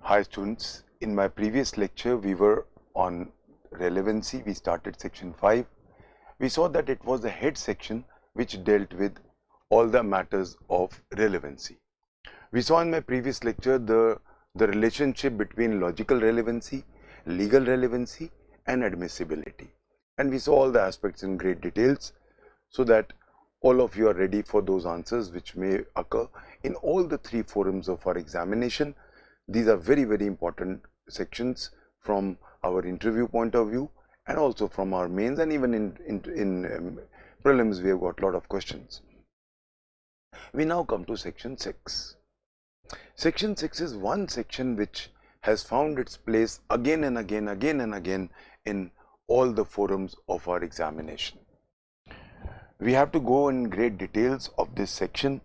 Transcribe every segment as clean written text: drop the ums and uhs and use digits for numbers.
Hi students, in my previous lecture we were on relevancy. We started section 5. We saw that it was the head section which dealt with all the matters of relevancy. We saw in my previous lecture the relationship between logical relevancy, legal relevancy and admissibility, and we saw all the aspects in great details so that all of you are ready for those answers which may occur in all the three forums of our examination. These are very, very important sections from our interview point of view and also from our mains, and even in prelims we have got a lot of questions. We now come to section 6. Section 6 is one section which has found its place again and again in all the forums of our examination. We have to go in great details of this section.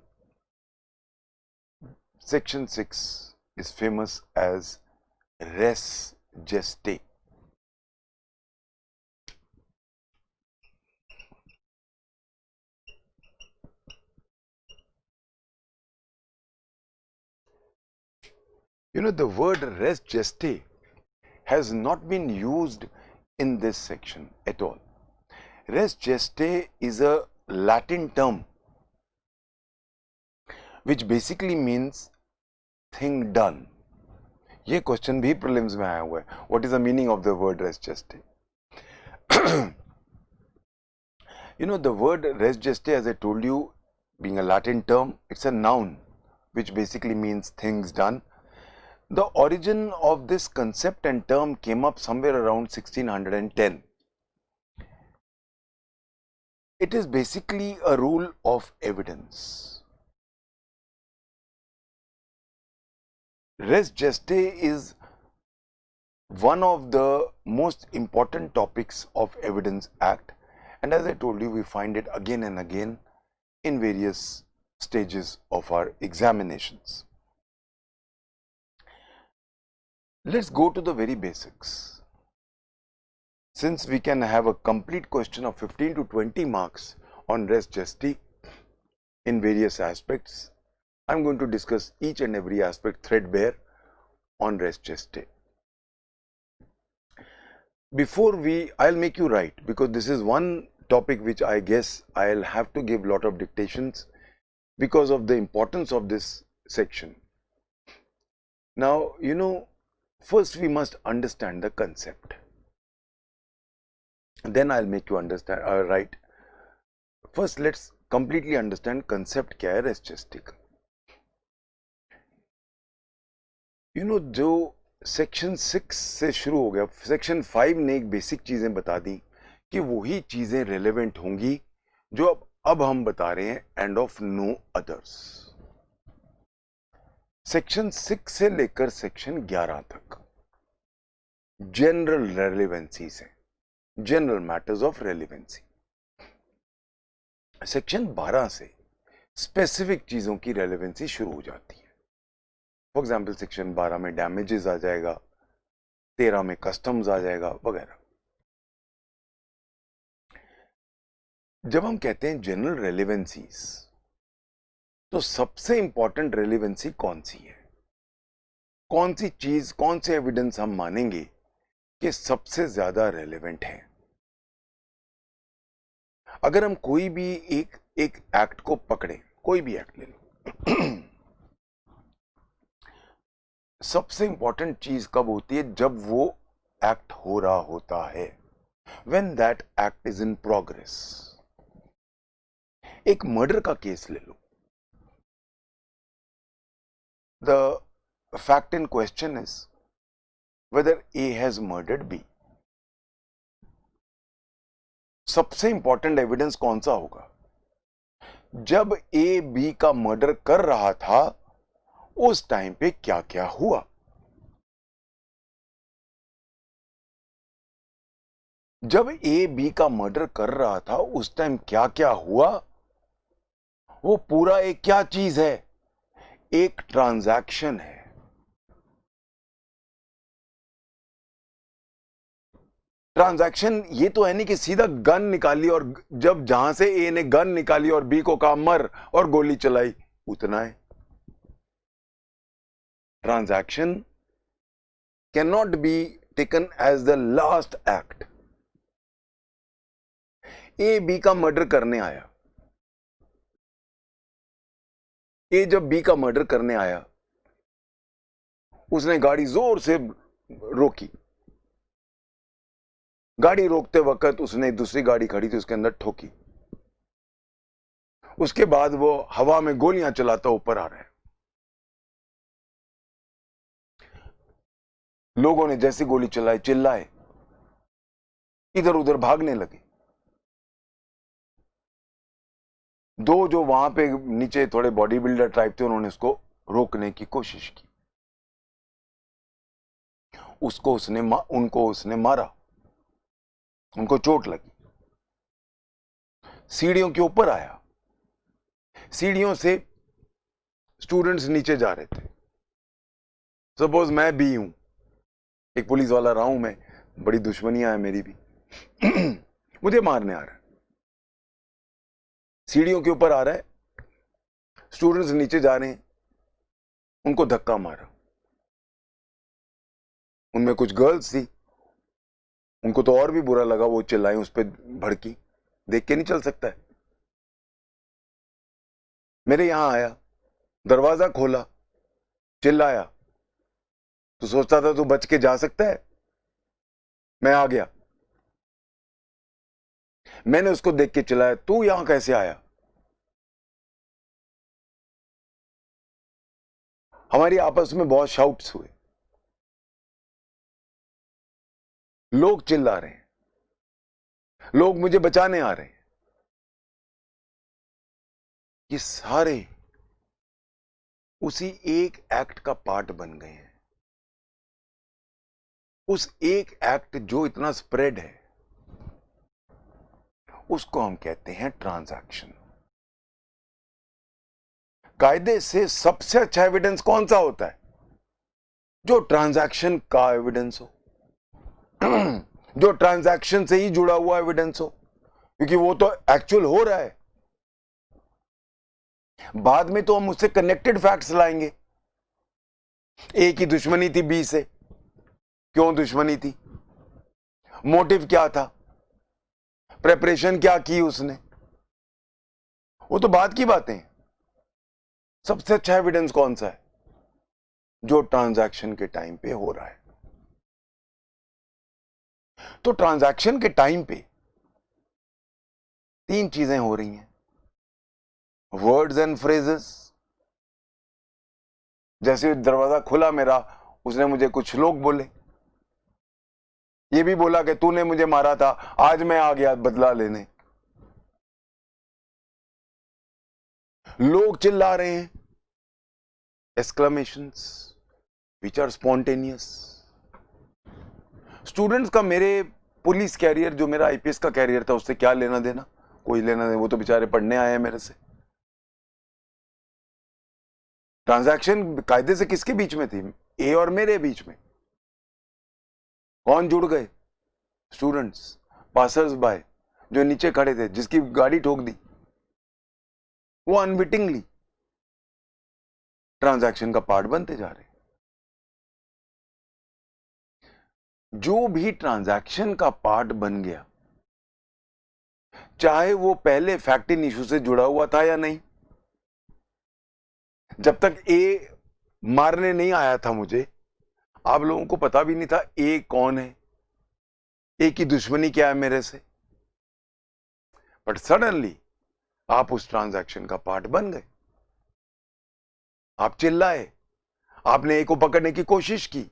Section 6 is famous as res gestae. You know, the word res gestae has not been used in this section at all. Res gestae is a Latin term which basically means thing done. ये question भी prelims में आया हुआ है. What is the meaning of the word res gestae? You know, the word res gestae, as I told you, being a Latin term, it's a noun which basically means things done. The origin of this concept and term came up somewhere around 1610. It is basically a rule of evidence. Res gestae is one of the most important topics of Evidence Act, and as I told you, we find it again and again in various stages of our examinations. Let's go to the very basics. Since we can have a complete question of 15 to 20 marks on res gestae in various aspects, I'm going to discuss each and every aspect threadbare on res gestae. Before I'll make you write, because this is one topic which I guess I'll have to give a lot of dictations because of the importance of this section. Now, you know, first we must understand the concept. Then I'll make you understand, write. First, let's completely understand concept क्या है res gestae का. You know, जो section 6 से शुरू हो गया, section 5 ने एक बेसिक चीजें बता दी कि वही चीजें रेलेवेंट होंगी जो अब हम बता रहे हैं, end of no others. Section 6 से लेकर सेक्शन 11 तक जनरल रेलेवेंसी से, general matters of relevancy. Section 12 से स्पेसिफिक चीजों की रेलेवेंसी शुरू हो जाती है. फॉर एग्जाम्पल सेक्शन 12 में डैमेजेस आ जाएगा, 13 में कस्टम्स आ जाएगा वगैरह. जब हम कहते हैं जनरल रेलेवेंसीज, तो सबसे इंपॉर्टेंट रेलेवेंसी कौन सी है? कौन सी चीज, कौन से एविडेंस हम मानेंगे कि सबसे ज्यादा रेलेवेंट है? अगर हम कोई भी एक एक्ट को पकड़े, कोई भी एक्ट ले लो, सबसे इंपॉर्टेंट चीज कब होती है? जब वो एक्ट हो रहा होता है, when that act is in progress. एक मर्डर का केस ले लो. The fact in question is whether A has murdered B. सबसे इंपॉर्टेंट एविडेंस कौन सा होगा? जब A B का मर्डर कर रहा था, उस टाइम पे क्या क्या हुआ? जब ए बी का मर्डर कर रहा था, उस टाइम क्या क्या हुआ? वो पूरा एक क्या चीज है? एक ट्रांजैक्शन है. ट्रांजैक्शन ये तो है नहीं कि सीधा गन निकाली और जब जहां से ए ने गन निकाली और बी को कहा मर और गोली चलाई, उतना है. Transaction cannot be taken as the last act. A B का मर्डर करने आया, ए जब बी का मर्डर करने आया, उसने गाड़ी जोर से रोकी। गाड़ी रोकते वक्त उसने दूसरी गाड़ी खड़ी थी उसके अंदर ठोकी। उसके बाद वो हवा में गोलियां चलाता ऊपर आ रहा है। लोगों ने जैसी गोली चलाई, चिल्लाए, इधर उधर भागने लगे। दो जो वहां पे नीचे थोड़े बॉडी बिल्डर टाइप थे, उन्होंने उसको रोकने की कोशिश की। उनको उसने मारा, उनको चोट लगी। सीढ़ियों के ऊपर आया, सीढ़ियों से स्टूडेंट्स नीचे जा रहे थे। सपोज मैं भी हूं, एक पुलिस वाला रहा हूं मैं, बड़ी दुश्मनियां है मेरी भी। मुझे मारने आ रहा है, सीढ़ियों के ऊपर आ रहा है, स्टूडेंट्स नीचे जा रहे हैं, उनको धक्का मारा। उनमें कुछ गर्ल्स थी, उनको तो और भी बुरा लगा, वो चिल्लाई, उस पर भड़की। देख के नहीं चल सकता है। मेरे यहां आया, दरवाजा खोला, चिल्लाया, तो सोचता था तू बच के जा सकता है। मैं आ गया, मैंने उसको देख के चिल्लाया, तू यहां कैसे आया। हमारी आपस में बहुत शाउट्स हुए, लोग चिल्ला रहे हैं, लोग मुझे बचाने आ रहे हैं। ये सारे उसी एक एक्ट का पार्ट बन गए हैं। उस एक एक्ट जो इतना स्प्रेड है, उसको हम कहते हैं ट्रांजैक्शन। कायदे से सबसे अच्छा एविडेंस कौन सा होता है? जो ट्रांजैक्शन का एविडेंस हो, जो ट्रांजैक्शन से ही जुड़ा हुआ एविडेंस हो, क्योंकि वो तो एक्चुअल हो रहा है। बाद में तो हम उससे कनेक्टेड फैक्ट्स लाएंगे। ए की दुश्मनी थी बी से, क्यों दुश्मनी थी, मोटिव क्या था, प्रेपरेशन क्या की उसने, वो तो बाद की बातें हैं। सबसे अच्छा एविडेंस कौन सा है? जो ट्रांजैक्शन के टाइम पे हो रहा है। तो ट्रांजैक्शन के टाइम पे तीन चीजें हो रही हैं, वर्ड्स एंड फ्रेजेस। जैसे दरवाजा खुला मेरा, उसने मुझे कुछ लोग बोले, ये भी बोला कि तूने मुझे मारा था, आज मैं आ गया बदला लेने। लोग चिल्ला रहे हैं, एक्सक्लेमेशंस व्हिच आर स्पॉन्टेनियस। स्टूडेंट्स का मेरे पुलिस कैरियर, जो मेरा आईपीएस का कैरियर था, उससे क्या लेना देना? कोई लेना देना, वो तो बेचारे पढ़ने आए हैं मेरे से। ट्रांजैक्शन कायदे से किसके बीच में थी? ए और मेरे बीच में। कौन जुड़ गए? स्टूडेंट्स, पासर्स बाय, जो नीचे खड़े थे, जिसकी गाड़ी ठोक दी, वो अनविटिंगली ट्रांजैक्शन का पार्ट बनते जा रहे। जो भी ट्रांजैक्शन का पार्ट बन गया, चाहे वो पहले फैक्ट इन इशू से जुड़ा हुआ था या नहीं, जब तक ए मारने नहीं आया था मुझे, आप लोगों को पता भी नहीं था ए कौन है, ए की दुश्मनी क्या है मेरे से। बट सडनली आप उस ट्रांजैक्शन का पार्ट बन गए। आप चिल्लाए, आपने ए को पकड़ने की कोशिश की,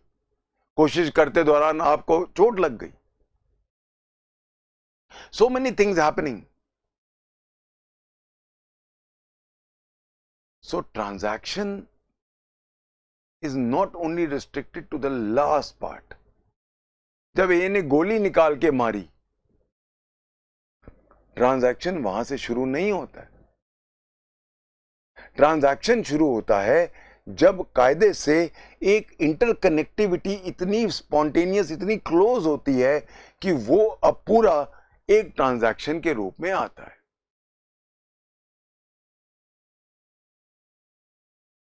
कोशिश करते दौरान आपको चोट लग गई। So many things happening. So transaction is not only restricted to the last part. जब ए ने गोली निकाल के मारी, ट्रांजैक्शन वहां से शुरू नहीं होता है। ट्रांजैक्शन शुरू होता है जब कायदे से एक इंटरकनेक्टिविटी इतनी स्पॉन्टेनियस, इतनी क्लोज होती है कि वो अब पूरा एक ट्रांजैक्शन के रूप में आता है।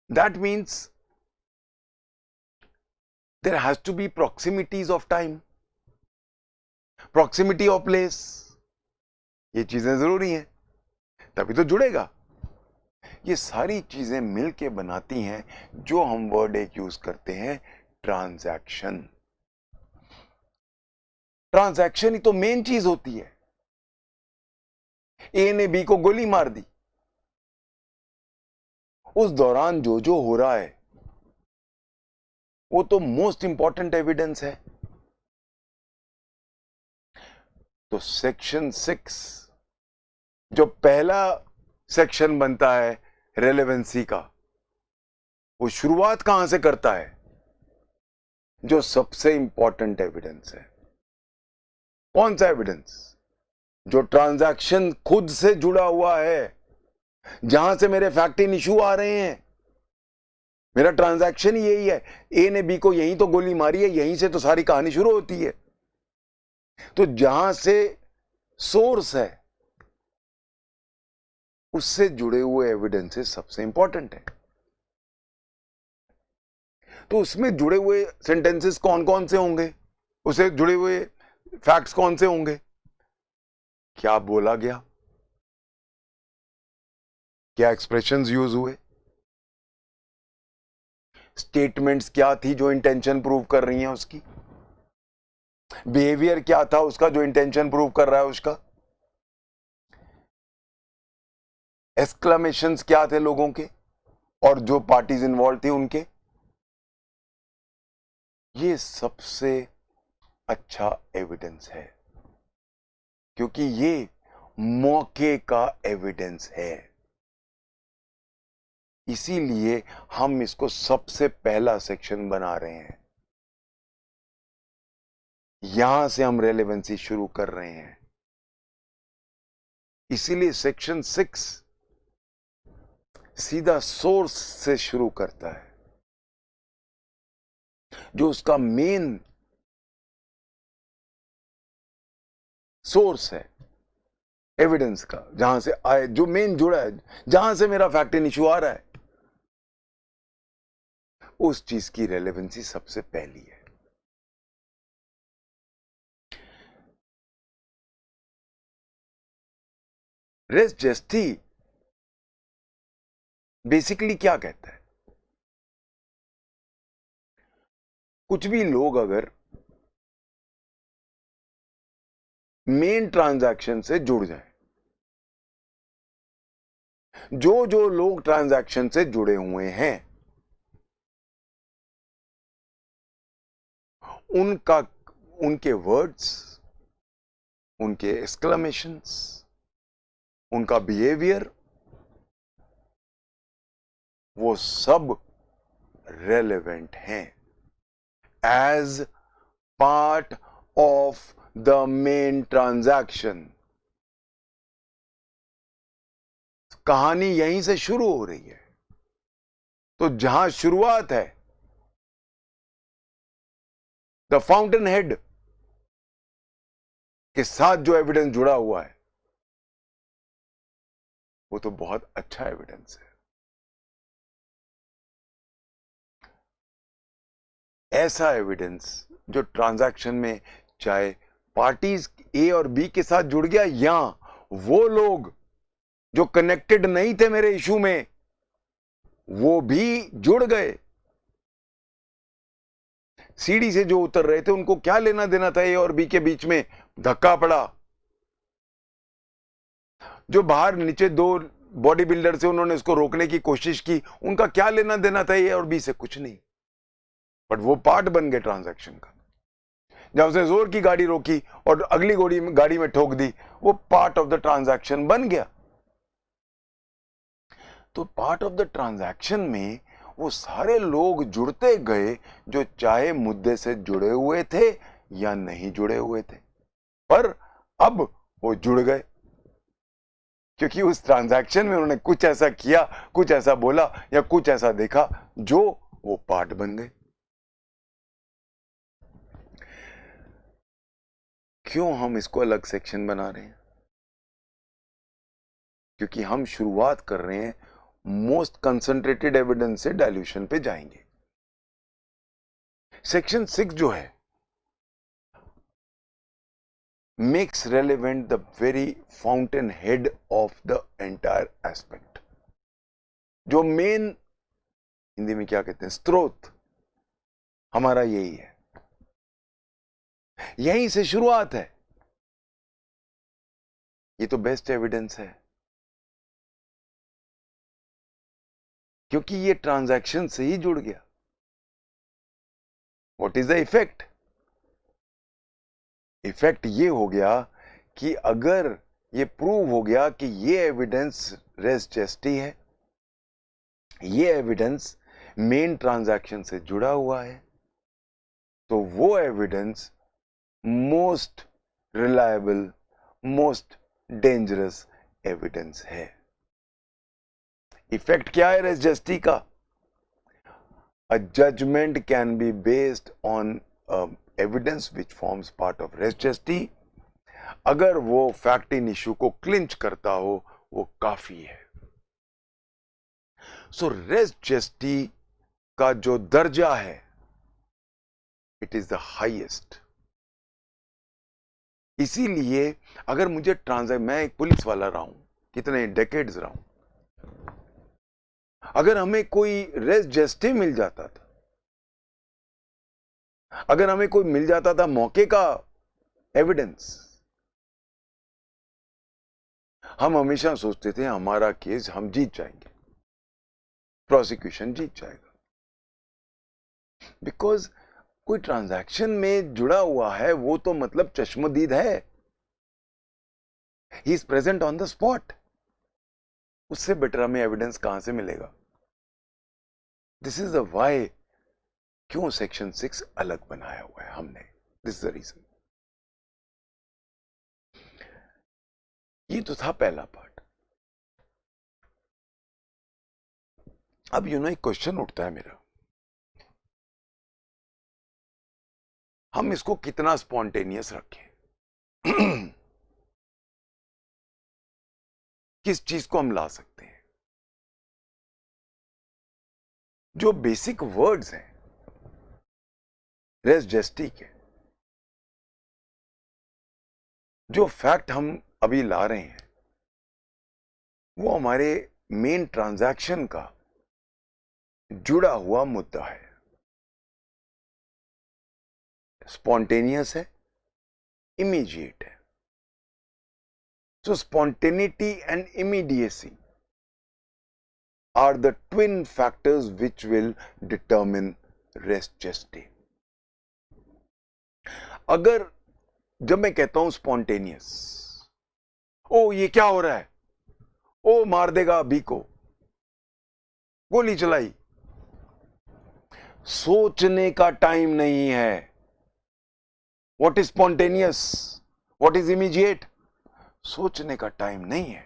That means there has to be proximities of time, proximity of place. ये चीजें जरूरी हैं, तभी तो जुड़ेगा। ये सारी चीजें मिलके बनाती हैं जो हम वर्ड एक यूज करते हैं, ट्रांजैक्शन। ट्रांजैक्शन ही तो मेन चीज होती है। ए ने बी को गोली मार दी, उस दौरान जो जो हो रहा है वो तो मोस्ट इंपॉर्टेंट एविडेंस है। तो सेक्शन 6 जो पहला सेक्शन बनता है रेलेवेंसी का, वो शुरुआत कहां से करता है? जो सबसे इंपॉर्टेंट एविडेंस है। कौन सा एविडेंस? जो ट्रांजैक्शन खुद से जुड़ा हुआ है, जहां से मेरे फैक्ट इन इशू आ रहे हैं। मेरा ट्रांजैक्शन ही यही है, ए ने बी को यहीं तो गोली मारी है, यहीं से तो सारी कहानी शुरू होती है। तो जहां से सोर्स है उससे जुड़े हुए एविडेंसेस सबसे इंपॉर्टेंट है। तो उसमें जुड़े हुए सेंटेंसेस कौन कौन से होंगे, उसे जुड़े हुए फैक्ट्स कौन से होंगे? क्या बोला गया, क्या एक्सप्रेशंस यूज हुए, स्टेटमेंट्स क्या थी जो इंटेंशन प्रूव कर रही हैं उसकी, बिहेवियर क्या था उसका जो इंटेंशन प्रूव कर रहा है उसका, एक्सक्लेमेशंस क्या थे लोगों के और जो पार्टीज इन्वॉल्व थी उनके। ये सबसे अच्छा एविडेंस है, क्योंकि ये मौके का एविडेंस है। इसीलिए हम इसको सबसे पहला सेक्शन बना रहे हैं। यहां से हम रेलेवेंसी शुरू कर रहे हैं। इसीलिए सेक्शन 6 सीधा सोर्स से शुरू करता है, जो उसका मेन सोर्स है एविडेंस का, जहां से आए, जो मेन जुड़ा है, जहां से मेरा फैक्ट इन इशू आ रहा है, उस चीज की रेलेवेंसी सबसे पहली है। रेस जेस्टी बेसिकली क्या कहता है? कुछ भी लोग अगर मेन ट्रांजैक्शन से जुड़ जाए, जो जो लोग ट्रांजैक्शन से जुड़े हुए हैं उनका, उनके वर्ड्स, उनके एक्सक्लेमेशंस, उनका बिहेवियर, वो सब रेलेवेंट हैं as part of the main transaction. कहानी यहीं से शुरू हो रही है। तो जहां शुरुआत है, द फाउंटेन हेड के साथ जो एविडेंस जुड़ा हुआ है वो तो बहुत अच्छा एविडेंस है। ऐसा एविडेंस जो ट्रांजैक्शन में चाहे पार्टीज ए और बी के साथ जुड़ गया, या वो लोग जो कनेक्टेड नहीं थे मेरे इशू में वो भी जुड़ गए। सीढ़ी से जो उतर रहे थे उनको क्या लेना देना था ए और बी के बीच में? धक्का पड़ा। जो बाहर नीचे दो बॉडी बिल्डर से उन्होंने इसको रोकने की कोशिश की, उनका क्या लेना देना था ए और बी से? कुछ नहीं। बट वो पार्ट बन गए ट्रांजैक्शन का। जब उसने जोर की गाड़ी रोकी और अगली गाड़ी में ठोक दी, वो पार्ट ऑफ द ट्रांजैक्शन बन गया। तो पार्ट ऑफ द ट्रांजैक्शन में वो सारे लोग जुड़ते गए जो चाहे मुद्दे से जुड़े हुए थे या नहीं जुड़े हुए थे, पर अब वो जुड़ गए क्योंकि उस ट्रांजैक्शन में उन्होंने कुछ ऐसा किया, कुछ ऐसा बोला या कुछ ऐसा देखा जो वो पार्ट बन गए। क्यों हम इसको अलग सेक्शन बना रहे हैं? क्योंकि हम शुरुआत कर रहे हैं मोस्ट कंसंट्रेटेड एविडेंस से डाइल्यूशन पे जाएंगे। सेक्शन 6 जो है makes relevant the very fountainhead of the entire aspect. जो मेन हिंदी में क्या कहते हैं, स्रोत हमारा यही है, यहीं से शुरुआत है। ये तो बेस्ट एविडेंस है, क्योंकि ये ट्रांजैक्शन से ही जुड़ गया। What is the effect? Effect ये हो गया कि अगर ये प्रूव हो गया कि ये एविडेंस रेस जेस्टी है, ये एविडेंस मेन ट्रांजैक्शन से जुड़ा हुआ है, तो वो evidence most reliable, most dangerous evidence है। इफेक्ट क्या है रेस जेस्टी का? A judgment can be based on evidence which forms part of res gesti. अगर वो फैक्ट इन इशू को क्लिंच करता हो, वो काफी है। सो रेस जेस्टी का जो दर्जा है, इट इज द हाईएस्ट। इसीलिए अगर मुझे मैं एक पुलिस वाला रहा हूं, कितने डेकेड्स रहा हूं, अगर हमें कोई रेस जेस्टी मिल जाता था, अगर हमें कोई मिल जाता था मौके का एविडेंस, हम हमेशा सोचते थे हमारा केस हम जीत जाएंगे, प्रोसिक्यूशन जीत जाएगा, बिकॉज कोई ट्रांजैक्शन में जुड़ा हुआ है, वो तो मतलब चश्मदीद है, he is present on the spot. उससे बेटर हमें एविडेंस कहां से मिलेगा? दिस इज द वाई, क्यों सेक्शन 6 अलग बनाया हुआ है हमने, दिस इज द रीजन। ये तो था पहला पार्ट। अब एक क्वेश्चन उठता है मेरा, हम इसको कितना स्पॉन्टेनियस रखें? किस चीज को हम ला सकते हैं? जो बेसिक वर्ड्स हैं रेस जेस्टी के, जो फैक्ट हम अभी ला रहे हैं, वो हमारे मेन ट्रांजैक्शन का जुड़ा हुआ मुद्दा है, स्पॉन्टेनियस है, इमीडिएट है। So spontaneity and immediacy are the twin factors which will determine res gestae. अगर जब मैं कहता हूं स्पॉन्टेनियस, ओ ये क्या हो रहा है, ओ मार देगा अभी को, गोली चलाई, सोचने का टाइम नहीं है। What is spontaneous, what is immediate? सोचने का टाइम नहीं है।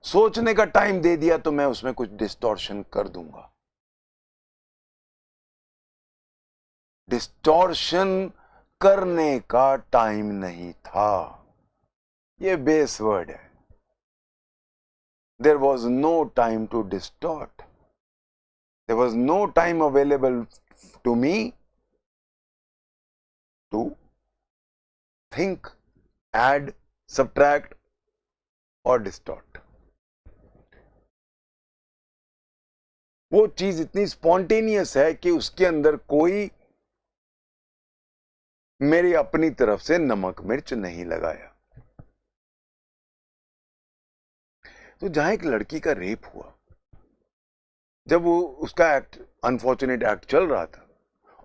सोचने का टाइम दे दिया तो मैं उसमें कुछ डिस्टॉर्शन कर दूंगा। डिस्टॉर्शन करने का टाइम नहीं था, ये बेस वर्ड है। There was no time to distort, there was no time available to me to think, add, subtract और distort। वो चीज इतनी स्पॉन्टेनियस है कि उसके अंदर कोई मेरी अपनी तरफ से नमक मिर्च नहीं लगाया। तो जहां एक लड़की का रेप हुआ, जब वो उसका एक्ट, अनफॉर्चुनेट एक्ट चल रहा था,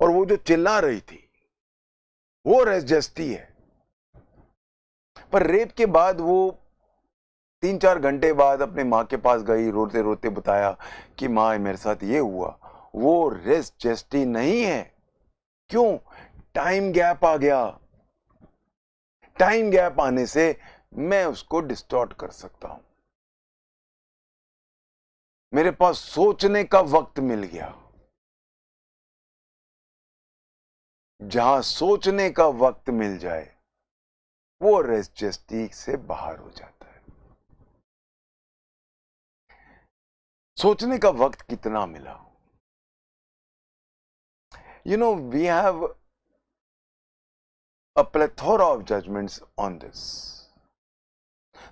और वो जो चिल्ला रही थी, वो रेस जेस्टी है। पर रेप के बाद वो 3-4 घंटे बाद अपने माँ के पास गई, रोते रोते बताया कि माँ मेरे साथ ये हुआ, वो रेस जेस्टी नहीं है। क्यों? टाइम गैप आ गया। टाइम गैप आने से मैं उसको डिस्टॉर्ट कर सकता हूं। मेरे पास सोचने का वक्त मिल गया। जहां सोचने का वक्त मिल जाए, वो रेस जेस्टी से बाहर हो जाता है। सोचने का वक्त कितना मिला? You know, we have a plethora of judgments on this.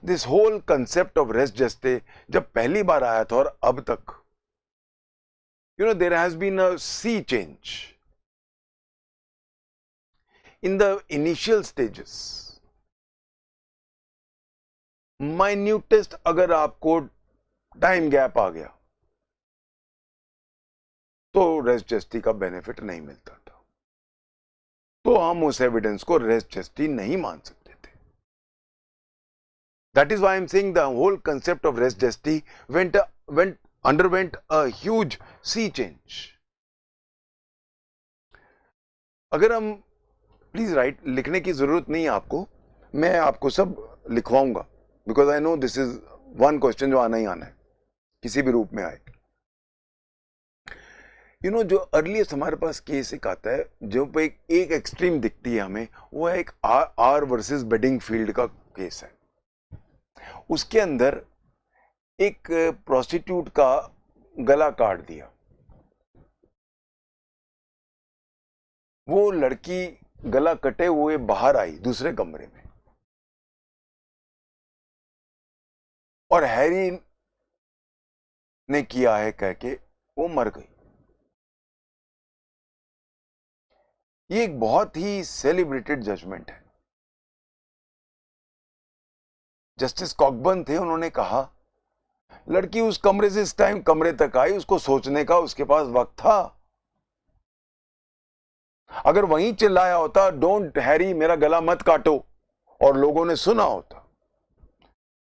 This whole concept of res gestae जब पहली बार आया था और अब तक, you know, there has been a sea change. In the initial stages, minutest अगर आपको टाइम गैप आ गया तो रेस्ट जस्टी का बेनिफिट नहीं मिलता था, तो हम उस एविडेंस को रेस्ट जस्टी नहीं मान सकते थे. That is why I am saying the whole concept of res gestae underwent a huge sea change. अगर हम प्लीज राइट, लिखने की जरूरत नहीं है आपको, मैं आपको सब लिखवाऊंगा, because I know this is one question जो आना ही आना है, किसी भी रूप में आए. यू नो, जो अर्लीस्ट हमारे पास केस एक आता है जो पे एक एक्सट्रीम दिखती है हमें, वो है एक आर वर्सेस बेडिंगफील्ड का केस है. उसके अंदर एक प्रोस्टिट्यूट का गला काट दिया, वो लड़की गला कटे हुए बाहर आई दूसरे कमरे में, और हैरी ने किया है कह के वो मर गई. ये एक बहुत ही सेलिब्रेटेड जजमेंट है. जस्टिस कॉकबर्न थे, उन्होंने कहा लड़की उस कमरे से इस टाइम कमरे तक आई, उसको सोचने का उसके पास वक्त था. अगर वहीं चिल्लाया होता डोंट हैरी मेरा गला मत काटो, और लोगों ने सुना होता,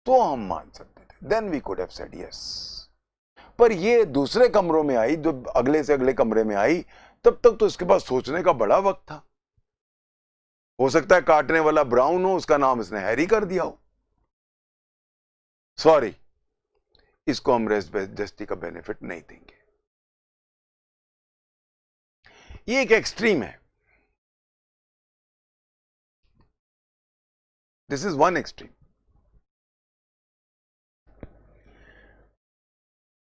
तो हम मान सकते थे, then we could have said yes. पर ये दूसरे कमरों में आई, जो अगले से अगले कमरे में आई, तब तक तो इसके पास सोचने का बड़ा वक्त था. हो सकता है काटने वाला ब्राउन हो, उसका नाम इसने हैरी कर दिया हो. सॉरी, इसको हम रेस्ट जस्टी का बेनिफिट नहीं देंगे. ये एक एक्सट्रीम है. This is one extreme.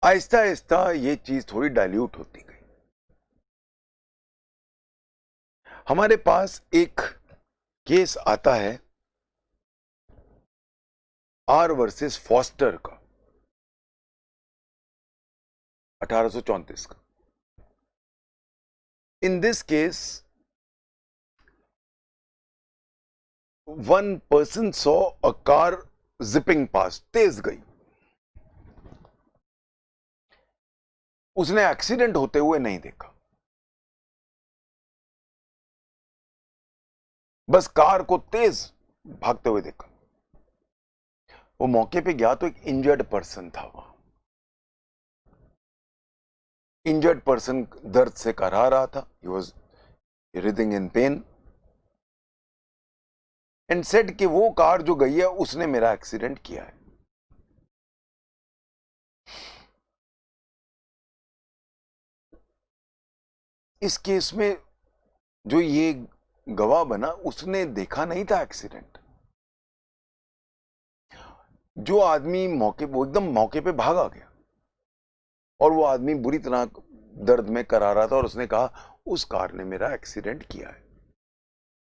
Aahista Aahista ये चीज थोड़ी डाइल्यूट होती गई. हमारे पास एक केस आता है आर वर्सेस फॉस्टर का, 1834 का. In this case, one person saw a car zipping past, तेज गई. उसने एक्सीडेंट होते हुए नहीं देखा, बस कार को तेज भागते हुए देखा. वो मौके पे गया तो एक इंजर्ड पर्सन था वहां. इंजर्ड पर्सन दर्द से कराह रहा था. He was writhing in pain and said कि वो कार जो गई है उसने मेरा एक्सीडेंट किया है. इस केस में जो ये गवाह बना, उसने देखा नहीं था एक्सीडेंट. जो आदमी मौके पे, वो एकदम मौके पे भागा गया, और वो आदमी बुरी तरह दर्द में करा रहा था, और उसने कहा उस कार ने मेरा एक्सीडेंट किया है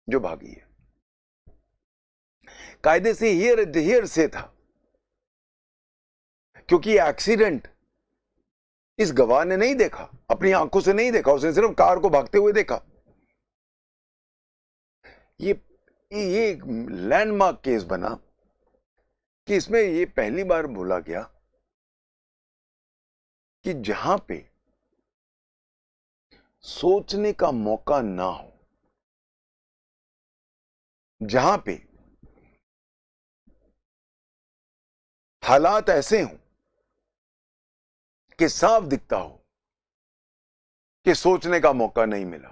जो भागी है. कायदे से हियर से था, क्योंकि एक्सीडेंट इस गवाह ने नहीं देखा, अपनी आंखों से नहीं देखा, उसने सिर्फ कार को भागते हुए देखा. ये एक लैंडमार्क केस बना कि इसमें ये पहली बार बोला गया कि जहां पे सोचने का मौका ना हो, जहां पे हालात ऐसे हों कि साफ दिखता हो कि सोचने का मौका नहीं मिला,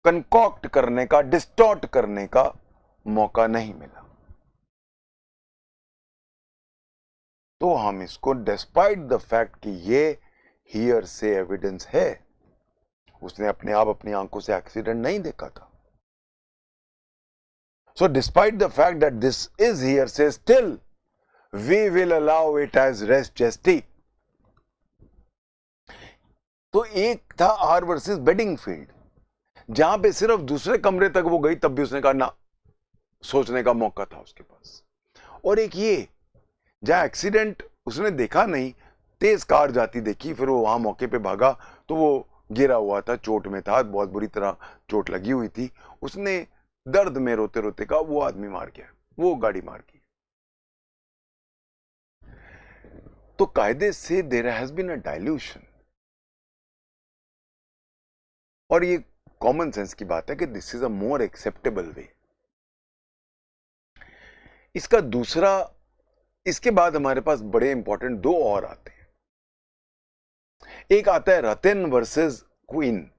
कंकॉक्ट करने का, डिस्टॉर्ट करने का मौका नहीं मिला, तो हम इसको डिस्पाइट द फैक्ट कि ये हियर से एविडेंस है, उसने अपने आप अपनी आंखों से एक्सीडेंट नहीं देखा था. So despite the fact that this is hearsay, still we will allow it as res gestae. तो एक था आर वर्सेस बेडिंगफील्ड, जहां पे सिर्फ दूसरे कमरे तक वो गई, तब भी उसने कहा ना, सोचने का मौका था उसके पास। और एक ये जहां एक्सीडेंट उसने देखा नहीं, तेज कार जाती देखी, फिर वो वहां मौके पे भागा तो वो गिरा हुआ था, चोट में था, बहुत बुरी तरह चोट लगी हुई थी। उसने दर्द में रोते रोते कहा वो आदमी मार गया, वो गाड़ी मार गई। तो कायदे से there has been a dilution, और ये कॉमन सेंस की बात है कि this is a more acceptable way. इसका दूसरा, इसके बाद हमारे पास बड़े इंपॉर्टेंट दो और आते हैं। एक आता है Ratan versus queen,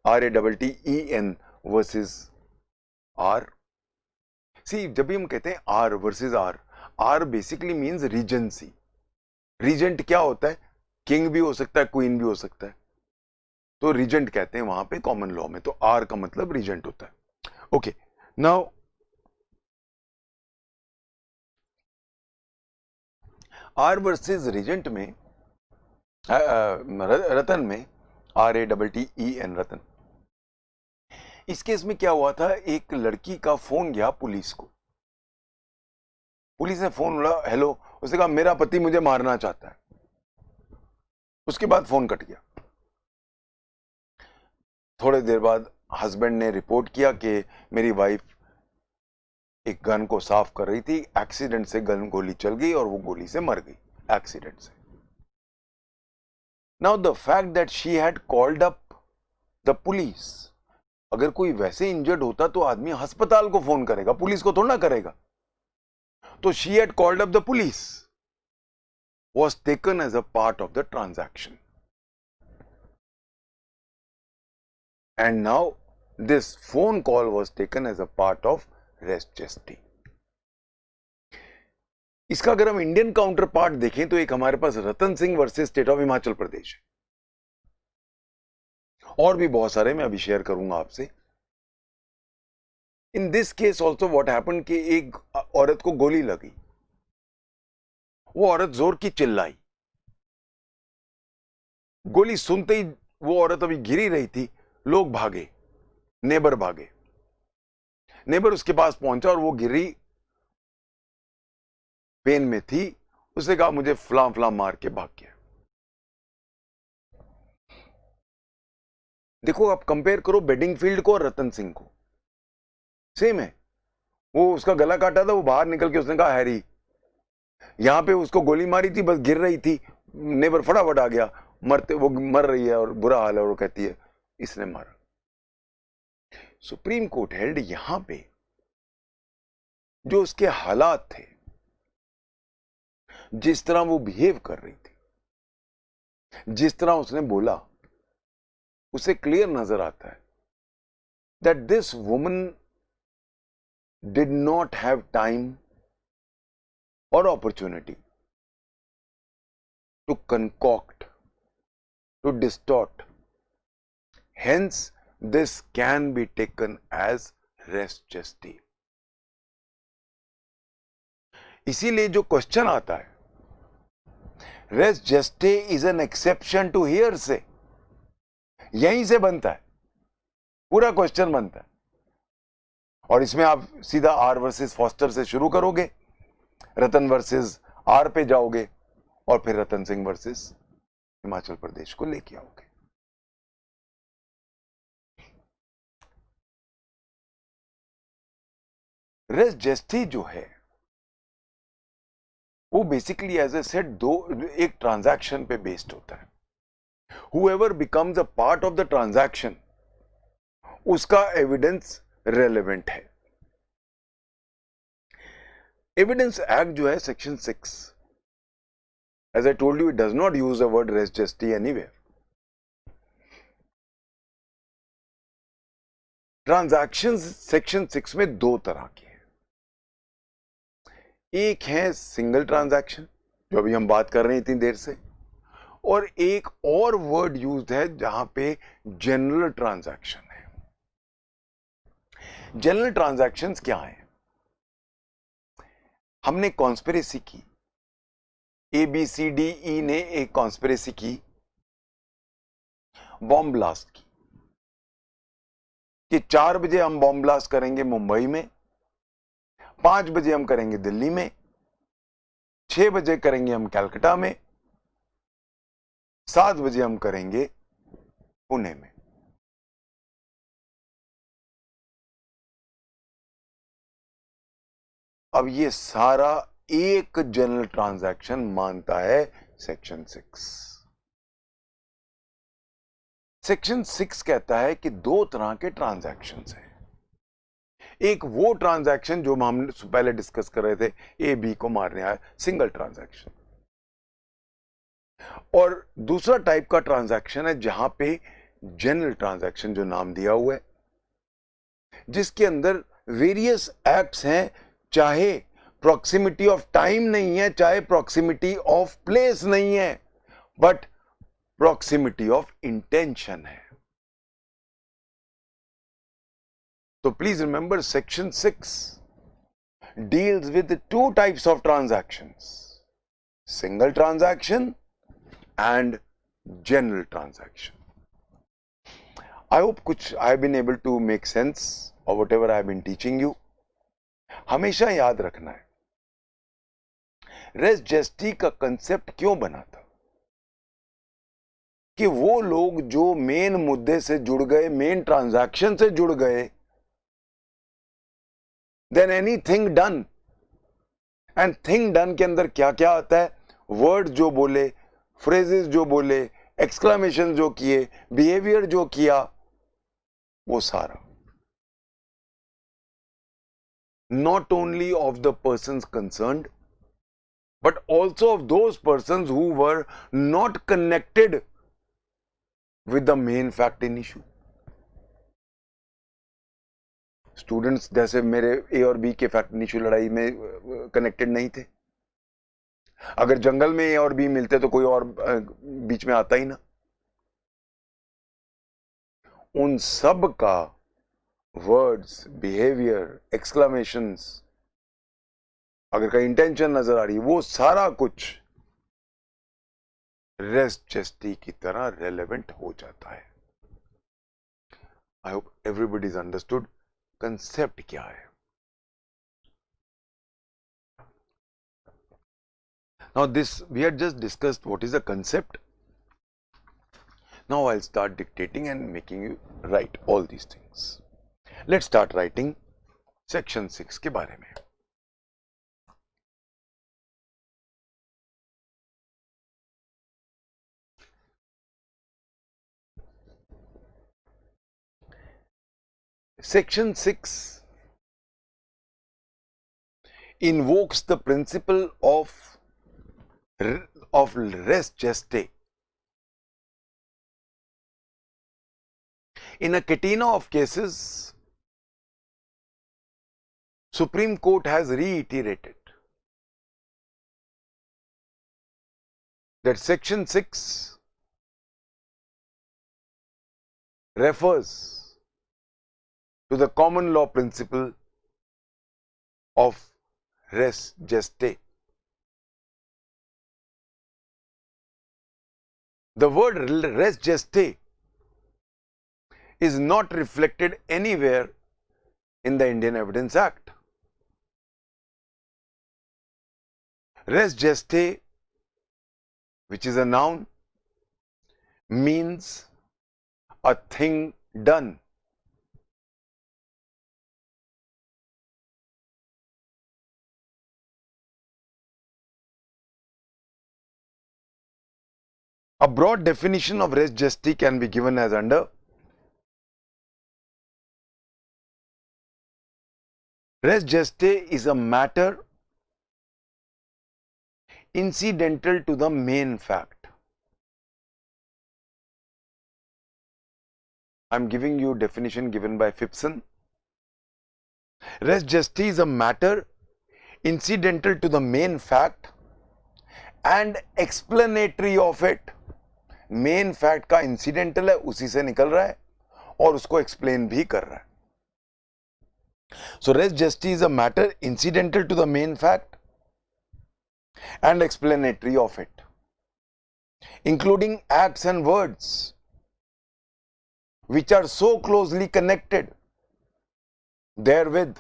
RATTEN versus R. See, जब भी हम कहते हैं R versus R basically means regency. Regent क्या होता है? किंग भी हो सकता है, क्वीन भी हो सकता है, तो रीजेंट कहते हैं वहां पे कॉमन लॉ में, तो आर का मतलब रीजेंट होता है। Okay, now R versus regent में, रतन में, RATTEN रतन, इस केस में क्या हुआ था, एक लड़की का फोन गया पुलिस को। पुलिस ने फोन उड़ा, हेलो, उसने कहा मेरा पति मुझे मारना चाहता है। उसके बाद फोन कट गया। थोड़ी देर बाद हस्बैंड ने रिपोर्ट किया कि मेरी वाइफ एक गन को साफ कर रही थी, एक्सीडेंट से गन गोली चल गई और वो गोली से मर गई, एक्सीडेंट से। Now the fact that she had called up the police, अगर कोई वैसे इंजर्ड होता तो आदमी अस्पताल को फोन करेगा, पुलिस को थोड़ा ना करेगा। तो she had called up the police was taken as a part of the transaction, and now this phone call was taken as a part of res gestae. इसका अगर हम इंडियन काउंटर पार्ट देखें तो एक हमारे पास Ratan Singh versus state of Himachal Pradesh है, और भी बहुत सारे मैं अभी शेयर करूंगा आपसे। In this case also what happened कि एक औरत को गोली लगी, वो औरत जोर की चिल्लाई, गोली सुनते ही वो औरत अभी गिरी रही थी, लोग भागे, नेबर भागे, नेबर उसके पास पहुंचा और वो गिरी, पेन में थी, उसने कहा मुझे फलां फलां मार के भाग गया। देखो, आप कंपेयर करो बेडिंगफील्ड को और रतन सिंह को, सेम है। वो उसका गला काटा था, वो बाहर निकल के उसने कहा हैरी, यहां पे उसको गोली मारी थी, बस गिर रही थी, नेबर फटाफट आ गया, मरते वो मर रही है और बुरा हाल है, और वो कहती है इसने मारा। सुप्रीम कोर्ट हेल्ड यहां पे जो उसके हालात थे, जिस तरह वो बिहेव कर रही थी, जिस तरह उसने बोला, उसे क्लियर नजर आता है that this woman did not have time और opportunity to concoct, to distort, hence this can be taken as res gestae. इसीलिए जो क्वेश्चन आता है, res gestae is an exception to hearsay, यहीं से बनता है, पूरा क्वेश्चन बनता है। और इसमें आप सीधा आर वर्सेस फॉस्टर से शुरू करोगे, रतन वर्सेस आर पे जाओगे, और फिर रतन सिंह वर्सेस हिमाचल प्रदेश को लेके आओगे। रेस जेस्टी जो है वो बेसिकली एज ए सेड एक ट्रांजैक्शन पे बेस्ड होता है। Whoever becomes a part of the transaction, उसका एविडेंस रेलेवेंट है। एविडेंस एक्ट जो है section 6, as I told you, it does not use the word res gestae anywhere. Transactions section 6 में दो तरह के हैं, एक है सिंगल ट्रांजैक्शन जो अभी हम बात कर रहे हैं इतनी देर से, और एक और वर्ड यूज्ड है जहां पे जनरल ट्रांजैक्शन है। जनरल ट्रांजैक्शंस क्या है? हमने कॉन्स्पिरेसी की, ABCDE ने एक कॉन्स्पिरेसी की, बॉम्ब ब्लास्ट की, कि 4 बजे हम बॉम्ब ब्लास्ट करेंगे मुंबई में, 5 बजे हम करेंगे दिल्ली में, 6 बजे करेंगे हम कलकत्ता में, 7 बजे हम करेंगे पुणे में। अब ये सारा एक जनरल ट्रांजैक्शन मानता है सेक्शन 6। सेक्शन 6 कहता है कि 2 तरह के ट्रांजैक्शंस हैं। एक वो ट्रांजैक्शन जो हम पहले डिस्कस कर रहे थे, ए बी को मारने आया, सिंगल ट्रांजैक्शन। और दूसरा टाइप का ट्रांजैक्शन है जहां पे जनरल ट्रांजैक्शन जो नाम दिया हुआ है, जिसके अंदर वेरियस एक्ट्स हैं, चाहे प्रॉक्सिमिटी ऑफ टाइम नहीं है, चाहे प्रॉक्सिमिटी ऑफ प्लेस नहीं है, बट प्रॉक्सिमिटी ऑफ इंटेंशन है। तो please remember, section 6 deals with 2 types of transactions: single transaction and general transaction. I hope कुछ I have been able to make sense of whatever I have been teaching you. हमेशा याद रखना है, race zesty का concept क्यों बना था? कि वो लोग जो मेन मुद्दे से जुड़ गए, मेन ट्रांजैक्शन से जुड़ गए, than anything done. And thing done के अंदर क्या क्या आता है? वर्ड जो बोले, फ्रेजेस जो बोले, एक्सक्लेमेशन जो किए, बिहेवियर जो किया, वो सारा not only of the persons concerned, but also of those persons who were not connected with the main fact in issue. Students जैसे मेरे ए और बी के फैक्ट इन इशू लड़ाई में कनेक्टेड नहीं थे। अगर जंगल में ए और बी मिलते तो कोई और बीच में आता ही ना। उन सब का वर्ड्स, बिहेवियर, एक्सक्लेमेशंस, अगर कहीं इंटेंशन नजर आ रही है, वो सारा कुछ रेस जेस्टी की तरह रेलेवेंट हो जाता है। I hope everybody is understood concept क्या है। Now this, we had just discussed what is a concept. Now I'll start dictating and making you write all these things. Let's start writing section 6 के बारे में। Section 6 invokes the principle of res gestae. In a catena of cases, Supreme Court has reiterated that Section 6 refers to the common law principle of res gestae. The word res gestae is not reflected anywhere in the Indian Evidence Act. Res gestae, which is a noun, means a thing done. A broad definition of res gestae can be given as under: res gestae is a matter incidental to the main fact. I am giving you definition given by Phipson. Res gestae is a matter incidental to the main fact and explanatory of it. Main fact का incidental है, उसी से निकल रहा है और उसको explain भी कर रहा है। So res gestae is a matter incidental to the main fact and explanatory of it, including acts and words which are so closely connected therewith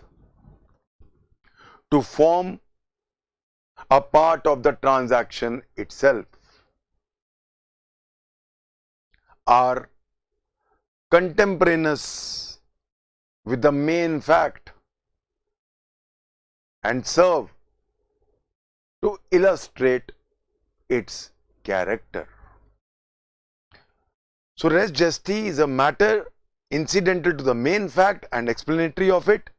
to form a part of the transaction itself are contemporaneous with the main fact and serve to illustrate its character. So res gesti is a matter incidental to the main fact and explanatory of it,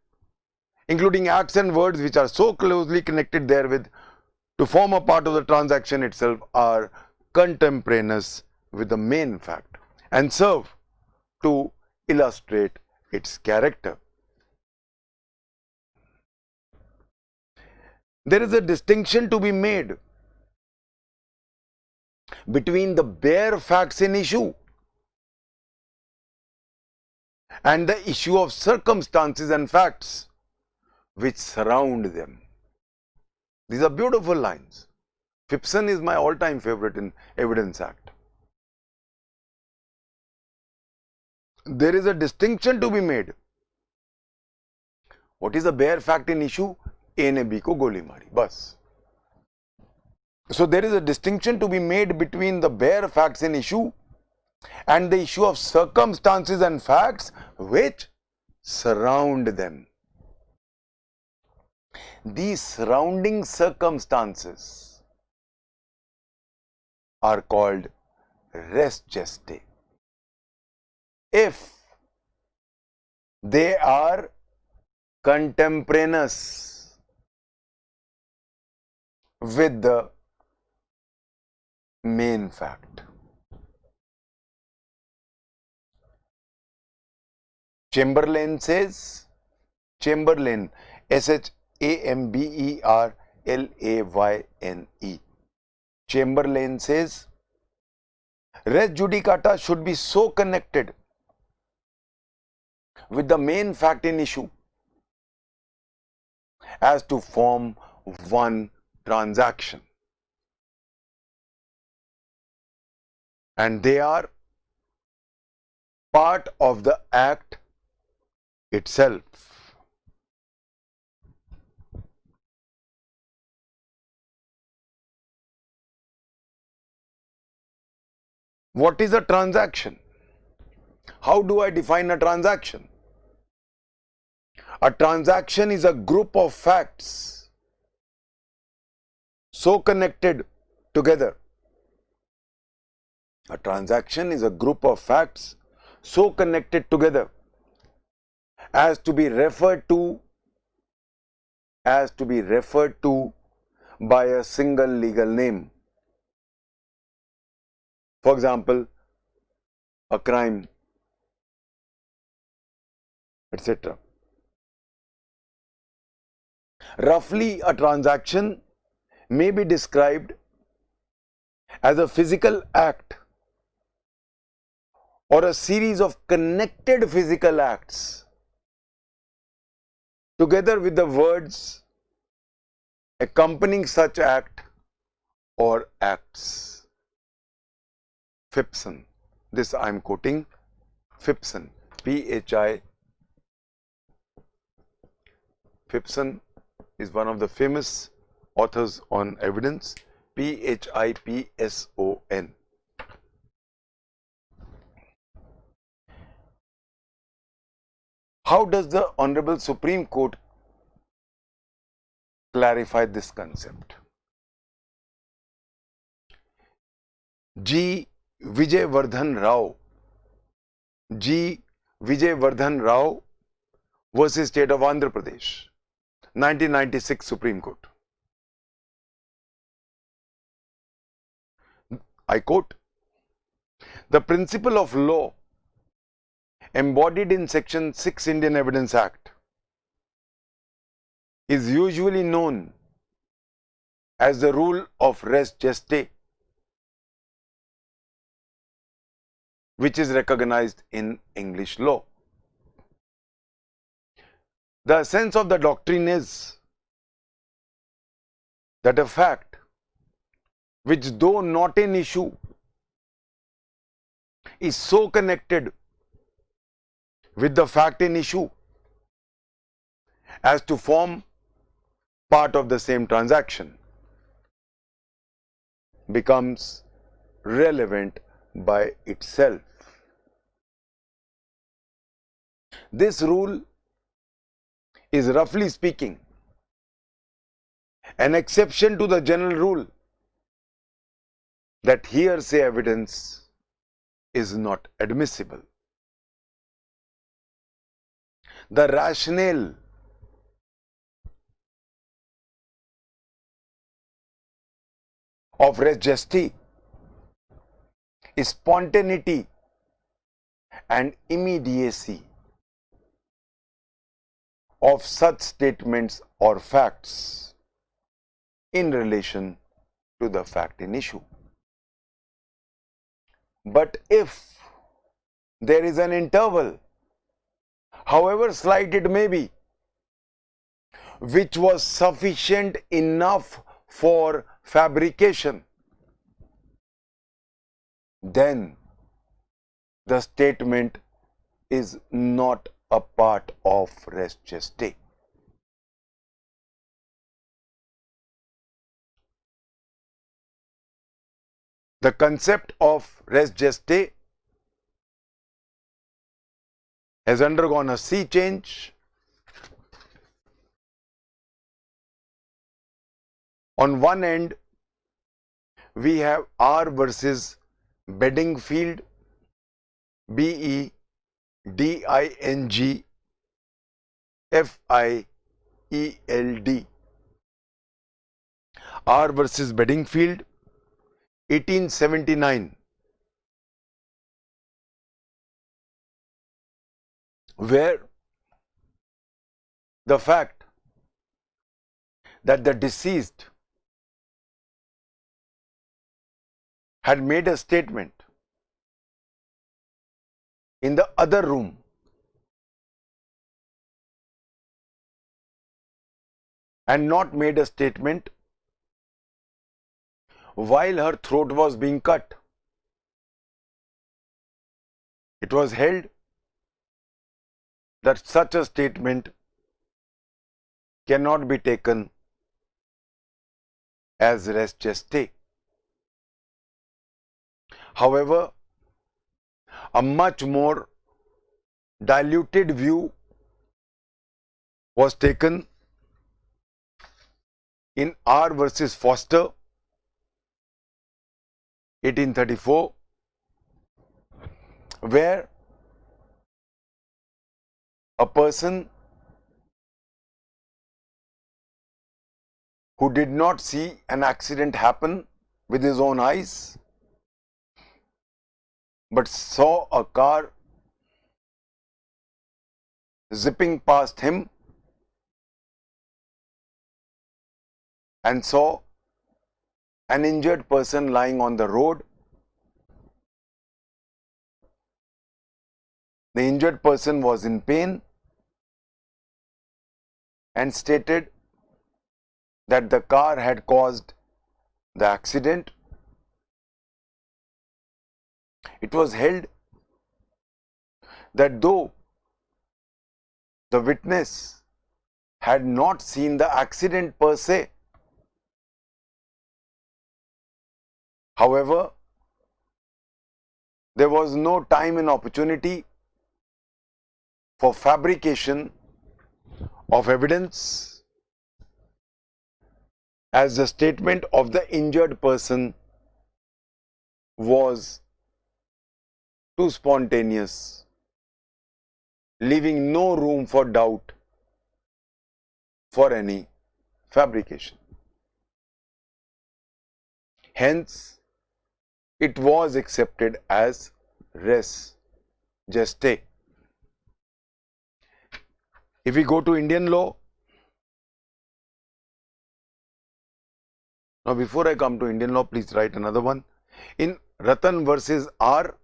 including acts and words which are so closely connected therewith to form a part of the transaction itself are contemporaneous with the main fact and serve to illustrate its character. There is a distinction to be made between the bare facts in issue and the issue of circumstances and facts which surround them. These are beautiful lines. Phipson is my all-time favorite in Evidence Act. There is a distinction to be made. What is a bare fact in issue? A ने B को गोली मारी, बस. So there is a distinction to be made between the bare facts in issue and the issue of circumstances and facts which surround them. These surrounding circumstances are called res gestae. If they are contemporaneous with the main fact. Chamberlain says, Chamberlain, Chamberlayne, Chamberlain says, res judicata should be so connected with the main fact in issue as to form one transaction. And they are part of the act itself. What is a transaction? How do I define a transaction? A transaction is a group of facts so connected together. A transaction is a group of facts so connected together as to be referred to by a single legal name. For example, a crime, etc. Roughly, a transaction may be described as a physical act or a series of connected physical acts together with the words accompanying such act or acts. Phipson. This I am quoting Phipson. P-H-I. Phipson is one of the famous authors on evidence. P-H-I-P-S-O-N. How does the Honorable Supreme Court clarify this concept? G. Vijayvardhan Rao versus State of Andhra Pradesh, 1996 Supreme Court. I quote, "The principle of law embodied in Section 6 Indian Evidence Act is usually known as the rule of res gestae, which is recognized in English law. The essence of the doctrine is that a fact which, though not an issue, is so connected with the fact in issue as to form part of the same transaction becomes relevant by itself. This rule is, roughly speaking, an exception to the general rule that hearsay evidence is not admissible. The rationale of res geste is spontaneity and immediacy of such statements or facts in relation to the fact in issue. But if there is an interval, however slight it may be, which was sufficient enough for fabrication, then the statement is not a part of res geste. The concept of res geste has undergone a sea change. On one end, we have R versus Bedingfield, Bedingfield, R versus Bedingfield, 1879, where the fact that the deceased had made a statement in the other room and not made a statement while her throat was being cut. It was held that such a statement cannot be taken as res geste. However, a much more diluted view was taken in R versus Foster, 1834, where a person who did not see an accident happen with his own eyes, but saw a car zipping past him and saw an injured person lying on the road. The injured person was in pain and stated that the car had caused the accident. It was held that though the witness had not seen the accident per se, however, there was no time and opportunity for fabrication of evidence, as the statement of the injured person was too spontaneous, leaving no room for doubt for any fabrication. Hence, it was accepted as res geste. If we go to Indian law, now before I come to Indian law, please write another one. In Ratan versus R,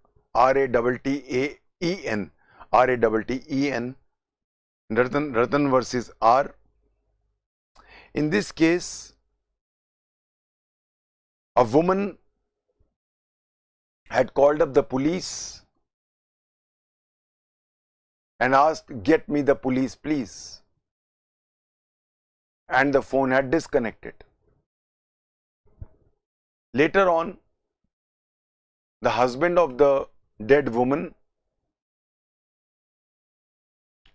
Rattan, Ratan versus R, in this case, a woman had called up the police and asked, "Get me the police, please." And the phone had disconnected. Later on, the husband of the dead woman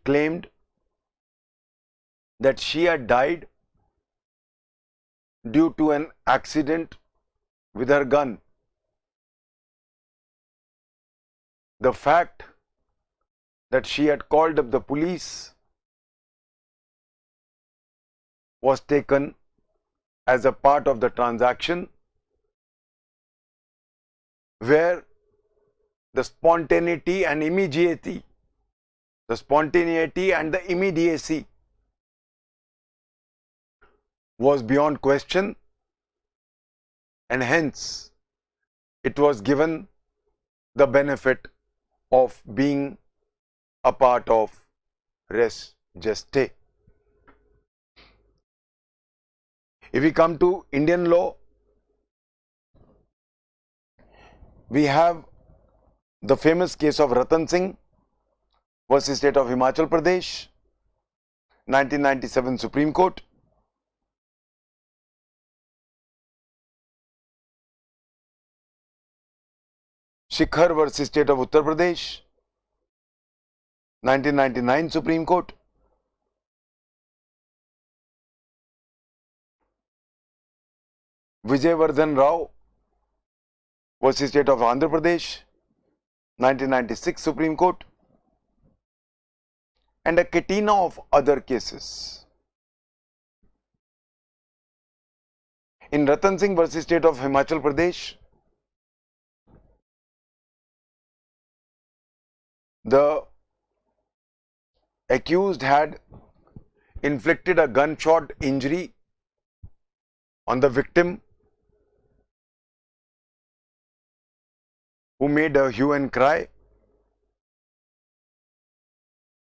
claimed that she had died due to an accident with her gun. The fact that she had called up the police was taken as a part of the transaction, where the spontaneity and immediacy, was beyond question, and hence it was given the benefit of being a part of res gestae. If we come to Indian law, we have the famous case of Ratan Singh versus State of Himachal Pradesh, 1997 Supreme Court. Shikhar versus State of Uttar Pradesh, 1999 Supreme Court. Vijayvardhan Rao versus State of Andhra Pradesh, 1996 Supreme Court, and a catena of other cases. In Ratan Singh versus State of Himachal Pradesh, the accused had inflicted a gunshot injury on the victim, who made a hue and cry.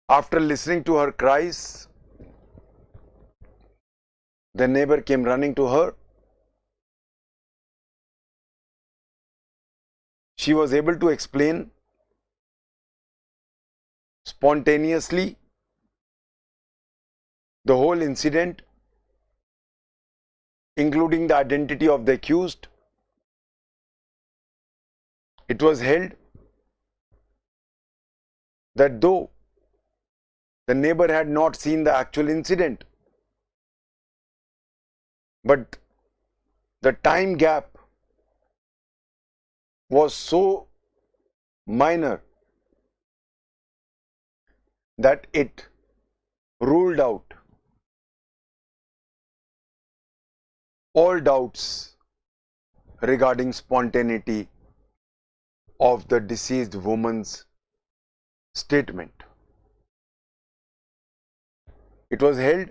After listening to her cries, the neighbor came running to her. She was able to explain spontaneously the whole incident, including the identity of the accused. It was held that though the neighbor had not seen the actual incident, but the time gap was so minor that it ruled out all doubts regarding spontaneity of the deceased woman's statement. It was held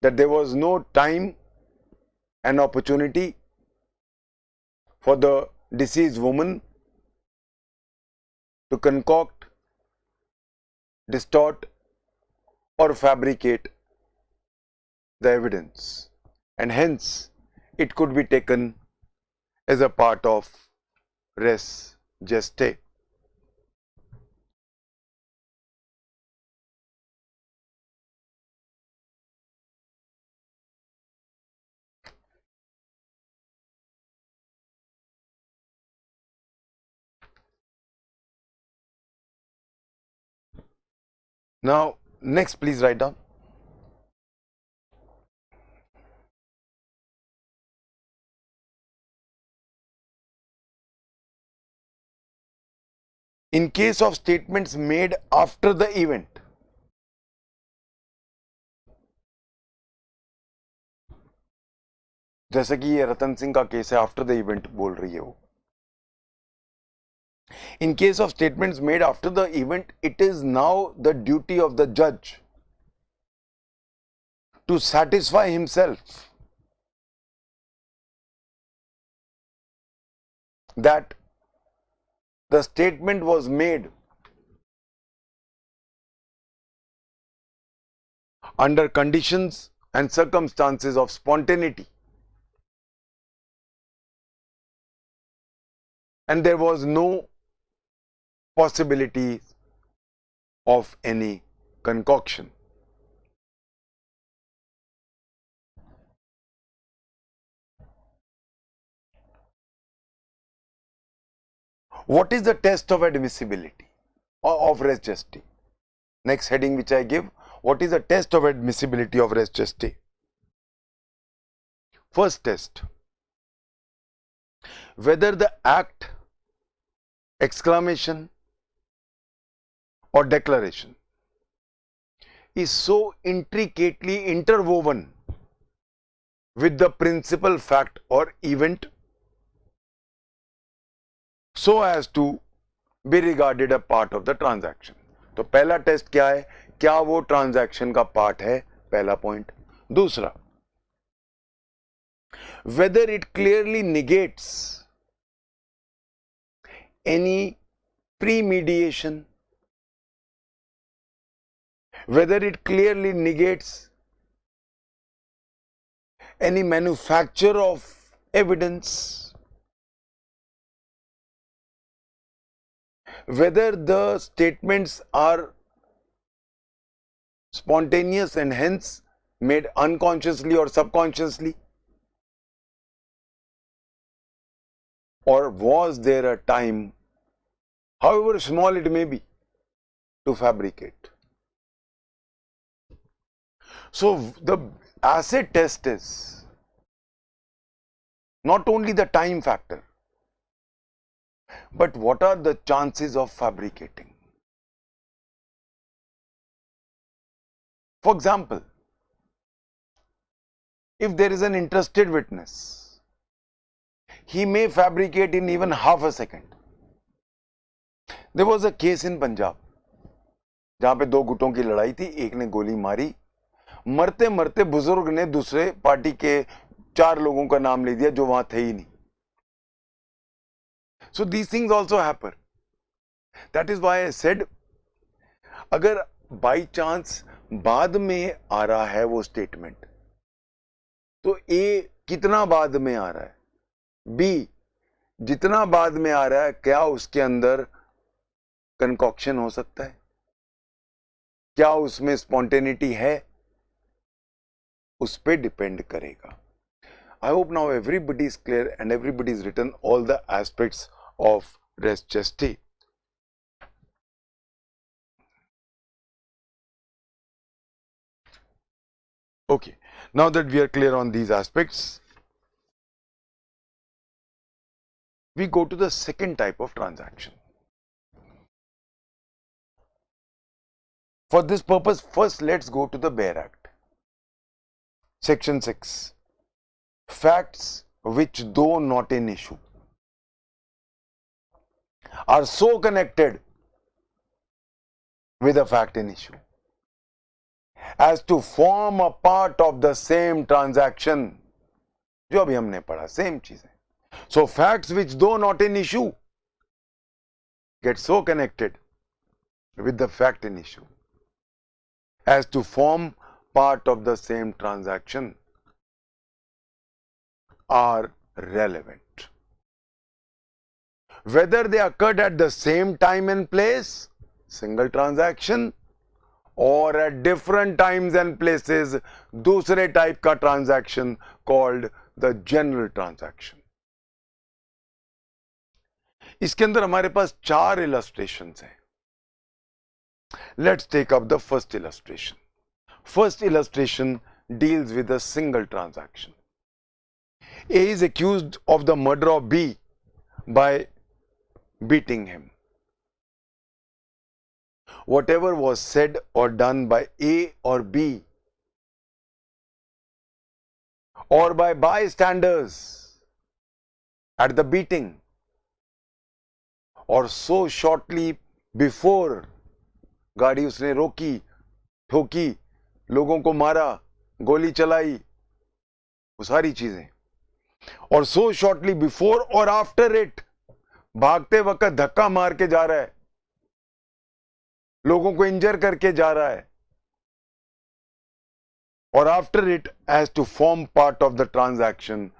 that there was no time and opportunity for the deceased woman to concoct, distort, or fabricate the evidence, and hence it could be taken as a part of res gestae. Now, next, please write down. In case of statements made after the event, जैसे कि ये रतन सिंह का case है, after the event बोल रही है वो. In case of statements made after the event, it is now the duty of the judge to satisfy himself that the statement was made under conditions and circumstances of spontaneity, and there was no possibility of any concoction. What is the test of admissibility of res gestae? Next heading which I give, what is the test of admissibility of res gestae? First test, whether the act, exclamation or declaration is so intricately interwoven with the principal fact or event so as to be regarded a part of the transaction. तो पहला test क्या है, क्या वो transaction का part है, पहला point. दूसरा, whether it clearly negates any premediation, whether it clearly negates any manufacture of evidence, whether the statements are spontaneous and hence made unconsciously or subconsciously, or was there a time, however small it may be, to fabricate. So the acid test is not only the time factor, but what are the chances of fabricating. For example, if there is an interested witness, he may fabricate in even half a second. There was a case in Punjab जहां पे दो गुटों की लड़ाई थी, एक ने गोली मारी, मरते मरते बुजुर्ग ने दूसरे पार्टी के 4 लोगों का नाम ले दिया जो वहां थे ही नहीं. So these things also happen. That is why I said, अगर बाई चांस बाद में आ रहा है वो स्टेटमेंट, तो ए कितना बाद में आ रहा है, बी जितना बाद में आ रहा है, क्या उसके अंदर कंकॉक्शन हो सकता है, क्या उसमें स्पॉन्टेनिटी है, उस पे डिपेंड करेगा. I hope now everybody is clear and everybody is written all the aspects of res gestae. Okay, now that we are clear on these aspects, we go to the second type of transaction. For this purpose, first let's go to the Bare Act. Section 6. Facts which, though not in issue, are so connected with a fact in issue as to form a part of the same transaction. जो अभी हमने पढ़ा, same चीज है. So facts which, though not in issue, get so connected with the fact in issue as to form part of the same transaction are relevant. Whether they occurred at the same time and place, single transaction, or at different times and places, दूसरे type का transaction called the general transaction. इसके अंदर हमारे पास 4 illustrations हैं. Let's take up the first illustration. First illustration deals with a single transaction. A is accused of the murder of B by beating him. Whatever was said or done by A or B or by bystanders at the beating or so shortly before, गाड़ी उसने रोकी, ठोकी, लोगों को मारा, गोली चलाई, वो सारी चीजें, और so shortly before or after it, भागते वक्त धक्का मार के जा रहा है, लोगों को इंजर करके जा रहा है, or after it as to form part of the transaction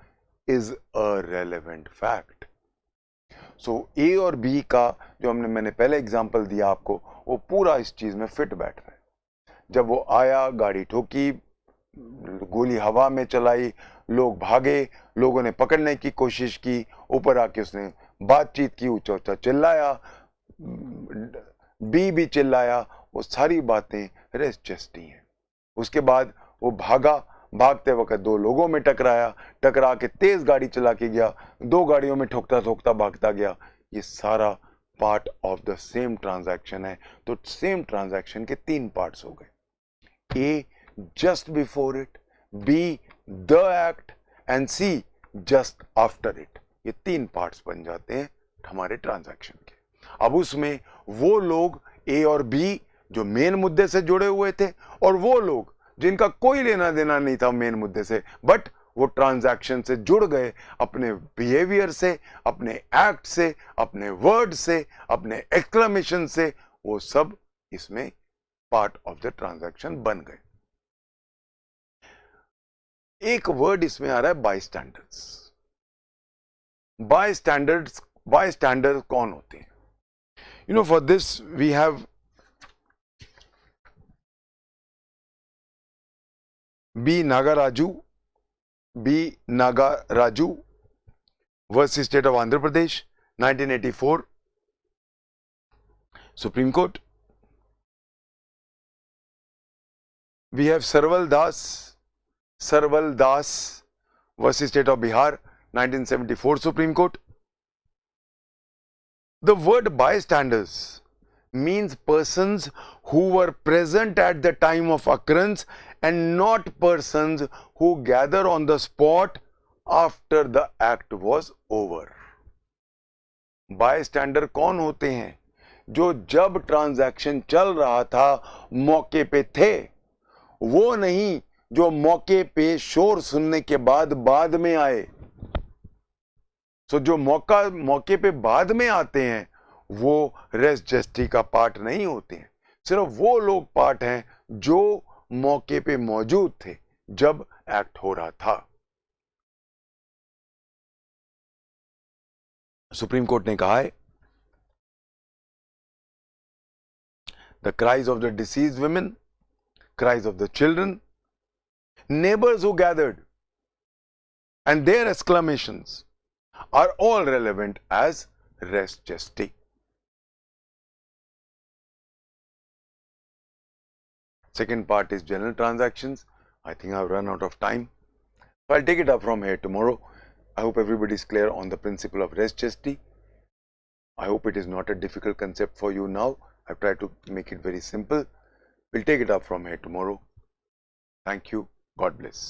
is a relevant fact. So A और B का जो मैंने पहले एग्जांपल दिया आपको, वो पूरा इस चीज में फिट बैठ रहा है। जब वो आया, गाड़ी ठोकी, गोली हवा में चलाई, लोग भागे, लोगों ने पकड़ने की कोशिश की, ऊपर आके उसने बातचीत की, ऊंचा ऊंचा चिल्लाया, भी चिल्लाया, वो सारी बातें रेस चेस्टी हैं। उसके बाद वो भागा, भागते वक्त दो लोगों में टकरा के तेज गाड़ी चला के गया, दो गाड़ियों में ठोकता ठोकता भागता गया। ये सारा part of the same transaction है। तो सेम ट्रांजैक्शन के तीन पार्ट्स हो गए, A just before it, B the act and C just after it. ये तीन पार्ट्स बन जाते हैं हमारे ट्रांजैक्शन के। अब उसमें वो लोग ए और बी जो मेन मुद्दे से जुड़े हुए थे, और वो लोग जिनका कोई लेना देना नहीं था मेन मुद्दे से, बट वो ट्रांजैक्शन से जुड़ गए अपने बिहेवियर से, अपने एक्ट से, अपने वर्ड से, अपने एक्सक्लेमेशन से, वो सब इसमें पार्ट ऑफ द ट्रांजैक्शन बन गए। एक वर्ड इसमें आ रहा है बायस्टैंडर्स। बायस्टैंडर्स कौन होते हैं? You know, for this we have B. Nagaraju versus State of Andhra Pradesh, 1984, Supreme Court. We have Sarwal Das versus State of Bihar, 1974, Supreme Court. The word bystanders means persons who were present at the time of occurrence and not persons who gather on the spot after the act was over. Bystander कौन होते हैं? जो जब transaction चल रहा था मौके पे थे, वो नहीं जो मौके पे शोर सुनने के बाद में आए। जो मौके पे बाद में आते हैं वो रेस जस्टी का पार्ट नहीं होते हैं। सिर्फ वो लोग पार्ट हैं जो मौके पे मौजूद थे जब एक्ट हो रहा था। सुप्रीम कोर्ट ने कहा है, the cries of the deceased women, cries of the children, neighbours who gathered and their exclamations are all relevant as res gesti. Second part is general transactions. I think I've run out of time. So I'll take it up from here tomorrow. I hope everybody is clear on the principle of res gesti. I hope it is not a difficult concept for you now. I've tried to make it very simple. We'll take it up from here tomorrow. Thank you. God bless.